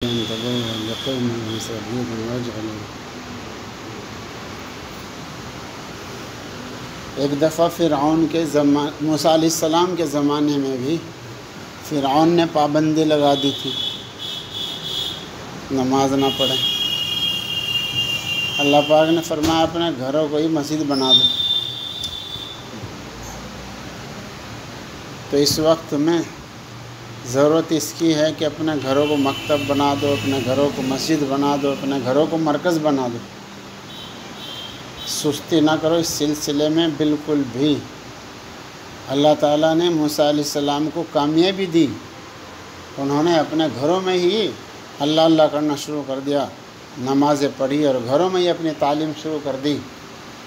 ایک دفعہ فرعون کے موسیٰ علیہ السلام کے زمانے میں بھی فرعون نے پابندی لگا دی تھی نماز نہ پڑھیں۔ اللہ پاک نے فرمایا اپنے گھروں کو ہی مسجد بنا دو۔ تو اس وقت میں ضرورت اس کی ہے کہ اپنے گھروں کو مکتب بنا دو، اپنے گھروں کو مسجد بنا دو، اپنے گھروں کو مرکز بنا دو۔ سستی نہ کرو اس سلسلے میں بالکل بھی۔ اللہ تعالیٰ نے موسیٰ علیہ السلام کو کامیابی دی، انہوں نے اپنے گھروں میں ہی اللہ اللہ کرنا شروع کر دیا، نمازیں پڑھی اور گھروں میں ہی اپنی تعلیم شروع کر دی،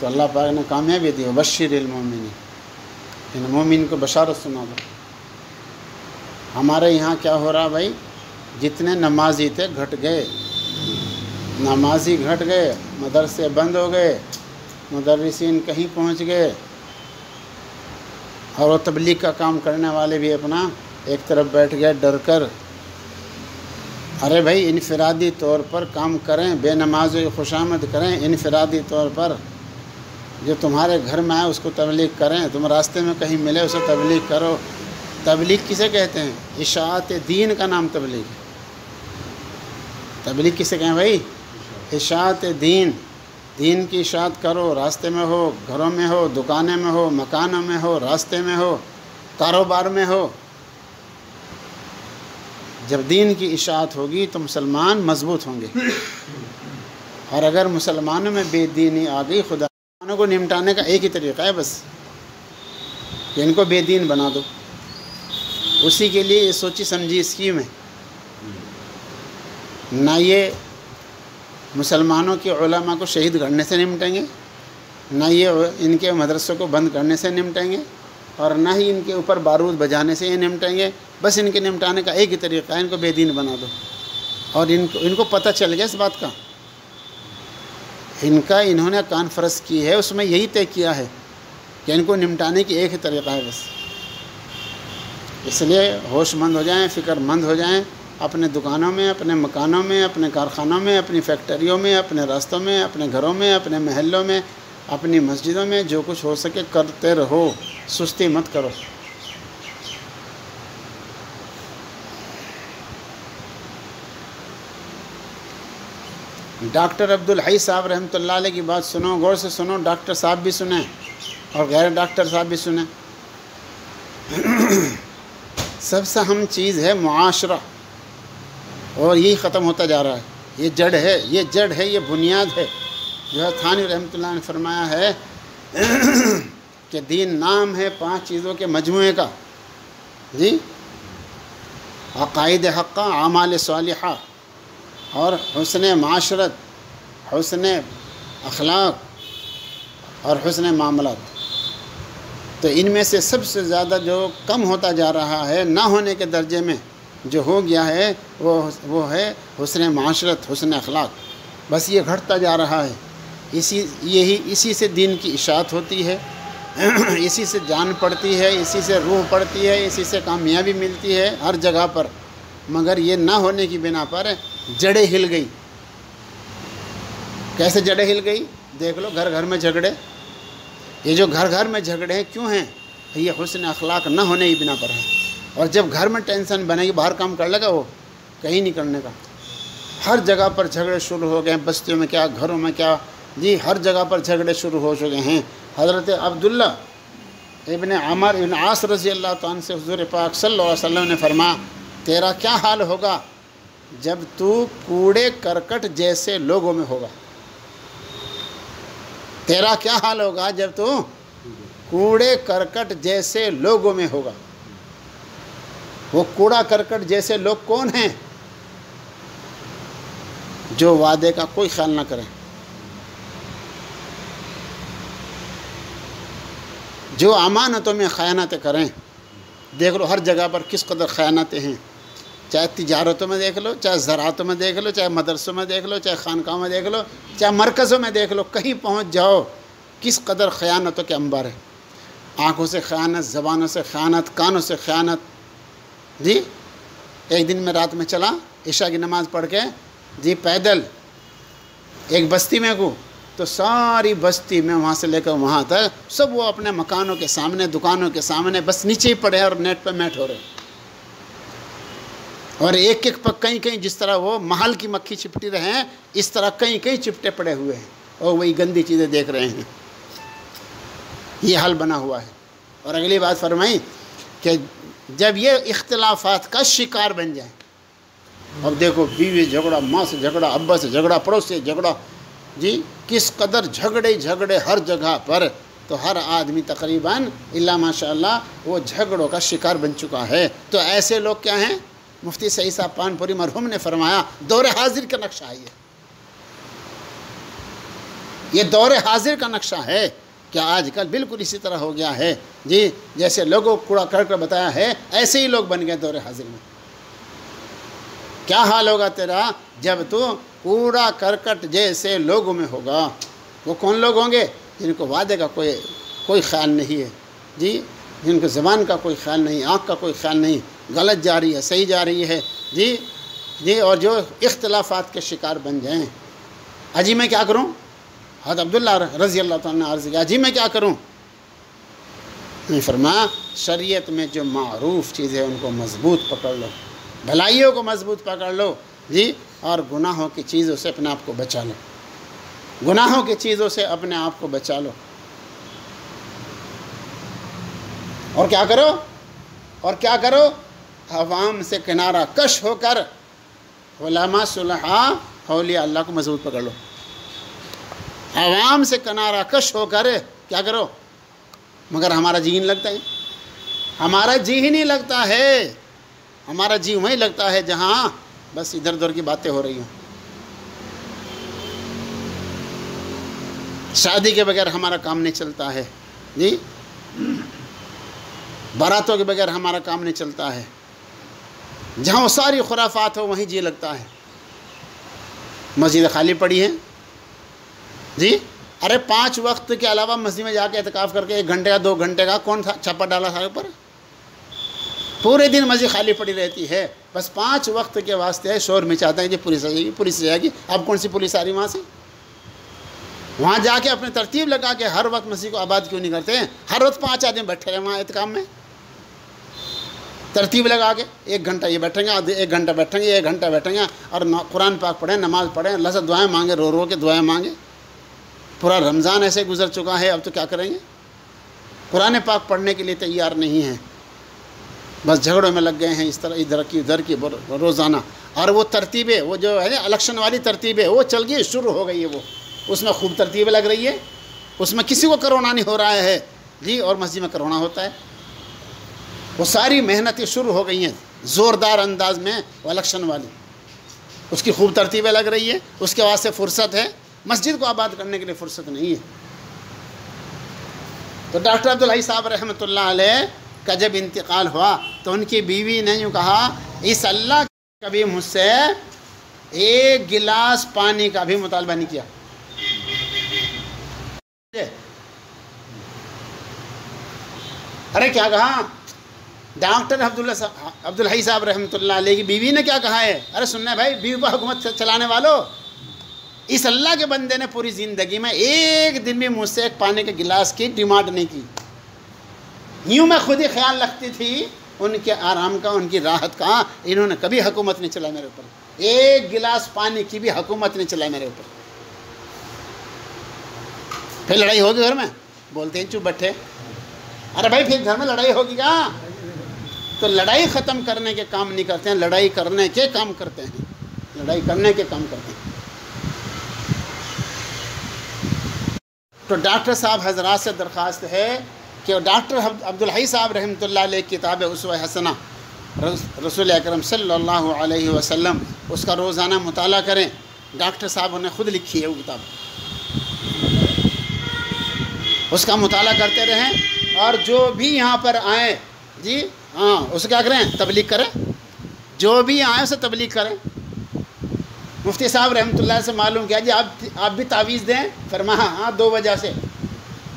تو اللہ پاک نے کامیابی دی۔ وبشر المومنین، ان مومن کو بشارت سنا دو۔ ہمارے یہاں کیا ہو رہا بھائی، جتنے نمازی تھے گھٹ گئے، نمازی گھٹ گئے، مدرسے بند ہو گئے، مدرسین کہیں پہنچ گئے، اور وہ تبلیغ کا کام کرنے والے بھی اپنا ایک طرف بیٹھ گئے ڈر کر۔ ارے بھائی انفرادی طور پر کام کریں، بے نمازوں کی خوشامد کریں، انفرادی طور پر جو تمہارے گھر میں آئے اس کو تبلیغ کریں، تم راستے میں کہیں ملے اسے تبلیغ کرو۔ تبلیغ کسے کہتے ہیں؟ اشاعت دین کا نام تبلیغ ہے۔ تبلیغ کسے کہیں بھائی؟ اشاعت دین، دین کی اشاعت کرو، راستے میں ہو، گھروں میں ہو، دکانیں میں ہو، مکانوں میں ہو، راستے میں ہو، کاروبار میں ہو۔ جب دین کی اشاعت ہوگی تو مسلمان مضبوط ہوں گے، اور اگر مسلمانوں میں بے دینی آ گئی، خدا کو نمٹانے کا ایک ہی طریقہ ہے بس، کہ ان کو بے دین بنا دو۔ اسی کے لیے یہ سوچی سمجھی اسکیم ہے۔ نہ یہ مسلمانوں کے علماء کو شہید کرنے سے نمٹیں گے، نہ یہ ان کے مدرسوں کو بند کرنے سے نمٹیں گے، اور نہ ہی ان کے اوپر بارود بجانے سے یہ نمٹیں گے۔ بس ان کے نمٹانے کا ایک ہی طریقہ ہے، ان کو بے دین بنا دو۔ اور ان کو پتہ چل گیا اس بات کا، انہوں نے کانفرنس کی ہے، اس میں یہی طے کیا ہے کہ ان کو نمٹانے کی ایک ہی طریقہ ہے بس۔ اس لیے ہوش مند ہو جائیں، فکر مند ہو جائیں، اپنے دکانوں میں، اپنے مکانوں میں، اپنے کارخانوں میں، اپنی فیکٹریوں میں، اپنے راستوں میں، اپنے گھروں میں، اپنے محلوں میں، اپنی مسجدوں میں جو کچھ ہو سکے کرتے رہو، سستی مت کرو۔ ڈاکٹر عبدالحی صاحب رحمۃ اللہ علیہ کی بات سنو، غور سے سنو، ڈاکٹر صاحب بھی سنیں اور غیر ڈاکٹر صاحب بھی سنیں۔ سب سے اہم چیز ہے معاشرہ، اور یہی ختم ہوتا جا رہا ہے۔ یہ جڑ ہے، یہ جڑ ہے، یہ بنیاد ہے۔ جو ہے تھانوی رحمۃ اللہ نے فرمایا ہے کہ دین نام ہے 5 چیزوں کے مجموعے کا، جی، عقائد حقہ، اعمال صالحہ، اور حسن معاشرت، حسن اخلاق اور حسن معاملات۔ تو ان میں سے سب سے زیادہ جو کم ہوتا جا رہا ہے، نہ ہونے کے درجے میں جو ہو گیا ہے، وہ ہے حسن معاشرت، حسن اخلاق۔ بس یہ گھٹتا جا رہا ہے۔ اسی سے دین کی اشاعت ہوتی ہے، اسی سے جان پڑتی ہے، اسی سے روح پڑتی ہے، اسی سے کامیابی ملتی ہے ہر جگہ پر۔ مگر یہ نہ ہونے کی بنا پر جڑیں ہل گئی۔ کیسے جڑیں ہل گئی؟ دیکھ لو، گھر گھر میں جھگڑے۔ یہ جو گھر گھر میں جھگڑے ہیں کیوں ہیں؟ یہ حسن اخلاق نہ ہونے کی بنا پر ہے۔ اور جب گھر میں ٹینشن بنے گی، باہر کام کر لے گا وہ؟ کہیں نہیں کرنے کا۔ ہر جگہ پر جھگڑے شروع ہو گئے ہیں، بستیوں میں کیا، گھروں میں کیا، جی ہر جگہ پر جھگڑے شروع ہو چکے ہیں۔ حضرت عبداللہ ابن عمر ابن عاص رضی اللہ تعالیٰ سے حضور پاک صلی اللہ علیہ وسلم نے فرمایا، تیرا کیا حال ہوگا جب تو کوڑے کرکٹ جیسے لوگوں میں ہوگا؟ تیرا کیا حال ہوگا جب تو کوڑے کرکٹ جیسے لوگوں میں ہوگا؟ وہ کوڑا کرکٹ جیسے لوگ کون ہیں؟ جو وعدے کا کوئی خیال نہ کریں، جو امانتوں میں خیانتیں کریں۔ دیکھ لو ہر جگہ پر کس قدر خیانتیں ہیں، چاہے تجارتوں میں دیکھ لو، چاہے زراعتوں میں دیکھ لو، چاہے مدرسوں میں دیکھ لو، چاہے خانقاہوں میں دیکھ لو، چاہے مرکزوں میں دیکھ لو، کہیں پہنچ جاؤ کس قدر خیانتوں کے انبار ہے۔ آنکھوں سے خیانت، زبانوں سے خیانت، کانوں سے خیانت۔ جی ایک دن میں رات میں چلا عشاء کی نماز پڑھ کے جی پیدل ایک بستی میں کو، تو ساری بستی میں وہاں سے لے کر وہاں تک سب وہ اپنے مکانوں کے سامنے، دکانوں کے سامنے بس نیچے ہی پڑے اور نیٹ پہ میٹ ہو رہے، اور ایک ایک پر کہیں کہیں جس طرح وہ محل کی مکھی چپٹی رہے ہیں اس طرح کہیں کہیں چپٹے پڑے ہوئے ہیں اور وہی گندی چیزیں دیکھ رہے ہیں۔ یہ حال بنا ہوا ہے۔ اور اگلی بات فرمائی کہ جب یہ اختلافات کا شکار بن جائیں، اب دیکھو بیوی جھگڑا، ماں سے جھگڑا، ابا سے جھگڑا، پڑوس سے جھگڑا، جی کس قدر جھگڑے ہر جگہ پر، تو ہر آدمی تقریباً الا ماشاء اللہ وہ جھگڑوں کا شکار بن چکا ہے۔ تو ایسے لوگ کیا ہیں؟ مفتی سعید صاحب پان پوری مرحوم نے فرمایا دور حاضر کا نقشہ ہے، یہ دور حاضر کا نقشہ ہے کہ آج کل بالکل اسی طرح ہو گیا ہے جی، جیسے لوگوں کو کوڑا کر بتایا ہے ایسے ہی لوگ بن گئے دور حاضر میں۔ کیا حال ہوگا تیرا جب تو کوڑا کرکٹ جیسے لوگوں میں ہوگا؟ وہ کون لوگ ہوں گے؟ جن کو وعدے کا کوئی خیال نہیں ہے جی، جن کو زبان کا کوئی خیال نہیں، آنکھ کا کوئی خیال نہیں، غلط جا رہی ہے صحیح جا رہی ہے جی، اور جو اختلافات کے شکار بن جائیں۔ اجی میں کیا کروں؟ حضرت عبداللہ رضی اللہ تعالیٰ نے عرض کیا اجی میں کیا کروں؟ فرمایا شریعت میں جو معروف چیزیں ان کو مضبوط پکڑ لو، بھلائیوں کو مضبوط پکڑ لو جی، اور گناہوں کی چیزوں سے اپنے آپ کو بچا لو، گناہوں کی چیزوں سے اپنے آپ کو بچا لو۔ اور کیا کرو؟ عوام سے کنارہ کش ہو کر علماء صلحاء اولیاء اللہ کو مضبوط پکڑ لو۔ عوام سے کنارہ کش ہو کر کیا کرو؟ مگر ہمارا جی نہیں لگتا ہے، ہمارا جی ہی نہیں لگتا ہے، ہمارا جی وہیں لگتا ہے جہاں بس ادھر ادھر کی باتیں ہو رہی ہوں۔ شادی کے بغیر ہمارا کام نہیں چلتا ہے جی، باراتوں کے بغیر ہمارا کام نہیں چلتا ہے، جہاں وہ ساری خرافات ہو وہیں جی لگتا ہے۔ مسجد خالی پڑی ہے جی، ارے 5 وقت کے علاوہ مسجد میں جا کے اعتکاف کر کے 1 گھنٹے کا 2 گھنٹے کا کون چھاپا ڈالا تھا اوپر؟ پورے دن مسجد خالی پڑی رہتی ہے، بس 5 وقت کے واسطے شور مچاتے ہیں کہ پولیس آ جائے گی، پولیس آ جائے گی۔ اب کون سی پولیس آ رہی وہاں سے؟ وہاں جا کے اپنے ترتیب لگا کے ہر وقت مسجد کو آباد کیوں نہیں کرتے ہیں؟ ہر وقت 5 آدمی بیٹھے رہے وہاں اعتکاف میں، ترتیب لگا کے 1 گھنٹہ یہ بیٹھیں گے، 1 گھنٹہ بیٹھیں گے، 1 گھنٹہ بیٹھیں گے، اور قرآن پاک پڑھیں، نماز پڑھیں، اللہ سے دعائیں مانگیں، رو رو کے دعائیں مانگیں۔ پورا رمضان ایسے گزر چکا ہے، اب تو کیا کریں گے؟ قرآن پاک پڑھنے کے لیے تیار نہیں ہیں، بس جھگڑوں میں لگ گئے ہیں، اس طرح ادھر کی روزانہ۔ اور وہ ترتیبیں، وہ جو ہے الیکشن والی ترتیبیں وہ چل گئی، شروع ہو گئی ہے، وہ اس میں خوب ترتیبیں لگ رہی ہے، اس میں کسی کو کرونا نہیں ہو رہا ہے جی، اور مسجد میں کرونا ہوتا ہے۔ وہ ساری محنتیں شروع ہو گئی ہیں زوردار انداز میں، وہ الیکشن والی، اس کی خوب ترتیبیں لگ رہی ہے، اس کے واسطے فرصت ہے، مسجد کو آباد کرنے کے لیے فرصت نہیں ہے۔ تو ڈاکٹر عبدالحی صاحب رحمۃ اللہ علیہ کا جب انتقال ہوا تو ان کی بیوی نے یوں کہا، اس اللہ کبھی مجھ سے 1 گلاس پانی کا بھی مطالبہ نہیں کیا۔ ارے کیا کہا؟ ڈاکٹر عبدالحی صاحب رحمۃ اللہ علیہ کی بیوی نے کیا کہا ہے؟ ارے سننا بھائی، بیوی پر حکومت چلانے والوں، اس اللہ کے بندے نے پوری زندگی میں 1 دن بھی مجھ سے 1 پانی کے گلاس کی ڈیمانڈ نہیں کی۔ یوں میں خود ہی خیال رکھتی تھی ان کے آرام کا، ان کی راحت کا، انہوں نے کبھی حکومت نہیں چلائی میرے اوپر، 1 گلاس پانی کی بھی حکومت نہیں چلائی میرے اوپر۔ پھر لڑائی ہوگی گھر میں، بولتے ہیں چپ بیٹھے۔ ارے بھائی پھر گھر میں لڑائی ہوگی کیا؟ تو لڑائی ختم کرنے کے کام نہیں کرتے ہیں، لڑائی کرنے کے کام کرتے ہیں، لڑائی کرنے کے کام کرتے ہیں۔ تو ڈاکٹر صاحب حضرات سے درخواست ہے کہ ڈاکٹر عبدالحی صاحب رحمۃ اللہ علیہ کی کتاب اسوہ حسنہ رسول اکرم صلی اللہ علیہ وسلم، اس کا روزانہ مطالعہ کریں۔ ڈاکٹر صاحب نے خود لکھی ہے وہ کتاب، اس کا مطالعہ کرتے رہیں، اور جو بھی یہاں پر آئیں جی ہاں اسے کیا کریں؟ تبلیغ کریں، جو بھی آئیں اسے تبلیغ کریں۔ مفتی صاحب رحمۃ اللہ سے معلوم کیا جی آپ بھی تعویذ دیں؟ فرمایا ہاں 2 وجہ سے۔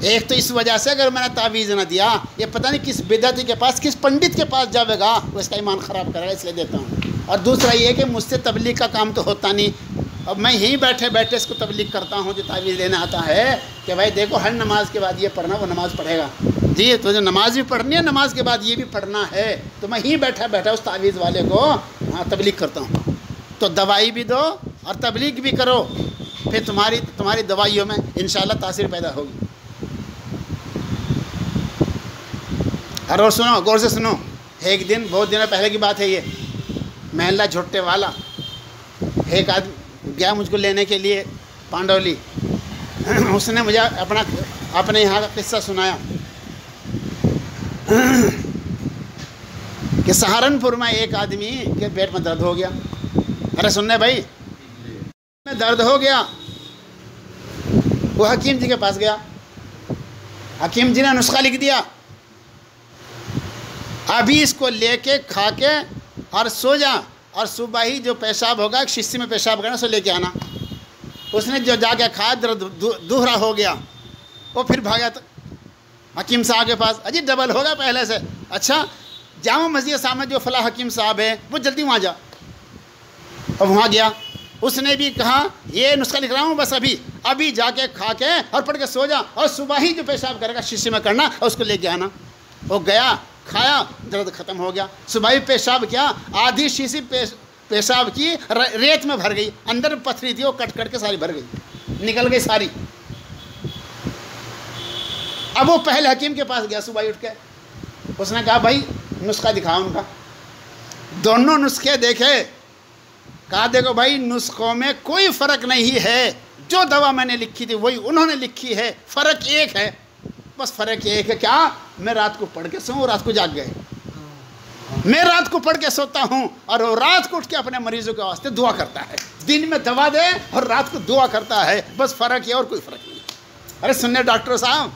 ایک تو اس وجہ سے اگر میں نے تعویذ نہ دیا، یہ پتہ نہیں کس بدعتی کے پاس، کس پنڈت کے پاس جاوے گا، وہ اس کا ایمان خراب کرے گا، اس لیے دیتا ہوں۔ اور دوسرا یہ کہ مجھ سے تبلیغ کا کام تو ہوتا نہیں، اب میں یہیں بیٹھے بیٹھے اس کو تبلیغ کرتا ہوں جو تعویذ دینا آتا ہے کہ بھائی دیکھو ہر نماز کے بعد یہ پڑھنا، وہ نماز پڑھے گا جی، تو جو نماز بھی پڑھنی ہے نماز کے بعد یہ بھی پڑھنا ہے، تو میں یہیں بیٹھا بیٹھا اس تعویذ والے کو تبلیغ کرتا ہوں۔ تو دوائی بھی دو اور تبلیغ بھی کرو، پھر تمہاری دوائیوں میں انشاءاللہ تاثیر پیدا ہوگی۔ اور سنو، غور سے سنو، ایک دن بہت دنوں پہلے کی بات ہے یہ، محلہ جھٹے والا ایک آدمی گیا مجھ کو لینے کے لیے پانڈولی، اس نے مجھے اپنے یہاں کا قصہ سنایا کہ سہارنپور میں ایک آدمی کے پیٹ میں درد ہو گیا۔ ارے سننے بھائی، میں درد ہو گیا، وہ حکیم جی کے پاس گیا، حکیم جی نے نسخہ لکھ دیا، ابھی اس کو لے کے کھا کے اور سو جا، اور صبح ہی جو پیشاب ہوگا ایک شیشی میں پیشاب کرنا سو لے کے آنا۔ اس نے جو جا کے کھایا، درد دوہرا ہو گیا، وہ پھر بھاگا حکیم صاحب کے پاس، اجی ڈبل ہوگا پہلے سے، اچھا جامع مسجد سامنے جو فلاں حکیم صاحب ہے وہ جلدی وہاں جا، اور وہاں گیا، اس نے بھی کہا یہ نسخہ لکھ رہا ہوں بس ابھی جا کے کھا کے اور پڑھ کے سو جا، اور صبح ہی جو پیشاب کرے گا شیشے میں کرنا اور اس کو لے کے آنا۔ وہ گیا، کھایا، درد ختم ہو گیا، صبح ہی پیشاب کیا، آدھی شیشی پیشاب کی ریت میں بھر گئی، اندر پتھری تھی وہ کٹ کے ساری بھر گئی، نکل گئی ساری۔ اب وہ پہلے حکیم کے پاس گیا صبح ہی اٹھ کے، اس نے کہا بھائی نسخہ دکھاؤ ان کا، دونوں نسخے دیکھے، کہا دیکھو بھائی نسخوں میں کوئی فرق نہیں ہے، جو دوا میں نے لکھی تھی وہی انہوں نے لکھی ہے، فرق ایک ہے، بس فرق ایک ہے، کیا میں رات کو پڑھ کے سوؤں، رات کو جاگ گئے، میں رات کو پڑھ کے سوتا ہوں اور وہ رات کو اٹھ کے اپنے مریضوں کے واسطے دعا کرتا ہے، دن میں دوا دے اور رات کو دعا کرتا ہے، بس فرق یہ اور کوئی فرق نہیں۔ ارے سننے ڈاکٹر صاحب،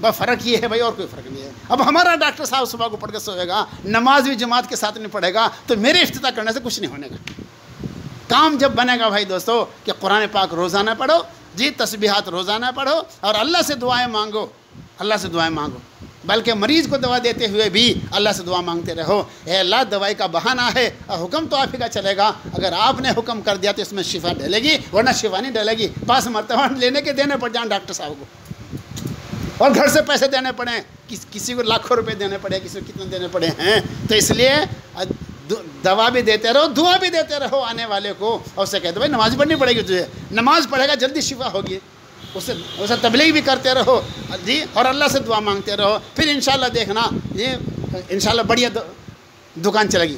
بس فرق یہ ہے بھائی اور کوئی فرق نہیں ہے۔ اب ہمارا ڈاکٹر صاحب صبح کو پڑھ کے سوئے گا، نماز بھی جماعت کے ساتھ نہیں پڑھے گا، تو میرے افتتاح کرنے سے کچھ نہیں ہونے گا۔ کام جب بنے گا بھائی دوستو کہ قرآن پاک روزانہ پڑھو جی، تسبیحات روزانہ پڑھو اور اللہ سے دعائیں مانگو، اللہ سے دعائیں مانگو، بلکہ مریض کو دوا دیتے ہوئے بھی اللہ سے دعا مانگتے رہو، اے اللہ دوائی کا بہانہ ہے اور حکم تو آپ ہی کا چلے گا، اگر آپ نے حکم کر دیا تو اس میں شفا ڈلے گی، ورنہ شفا نہیں ڈلے گی، 5 مرتبہ لینے کے دینے پڑ جائیں ڈاکٹر صاحب کو، اور گھر سے پیسے دینے پڑیں، کسی کو لاکھوں روپے دینے پڑے، کسی کو کتنے دینے پڑے ہیں، تو اس لیے دوا بھی دیتے رہو، دعا بھی دیتے رہو آنے والے کو، اور اسے کہتے بھائی نماز پڑھنی پڑے گی تجھے، نماز پڑھے گا جلدی شفا ہوگی، اسے تبلیغ بھی کرتے رہو جی، اور اللہ سے دعا مانگتے رہو، پھر انشاءاللہ دیکھنا یہ انشاءاللہ بڑھیا دکان چلے گی۔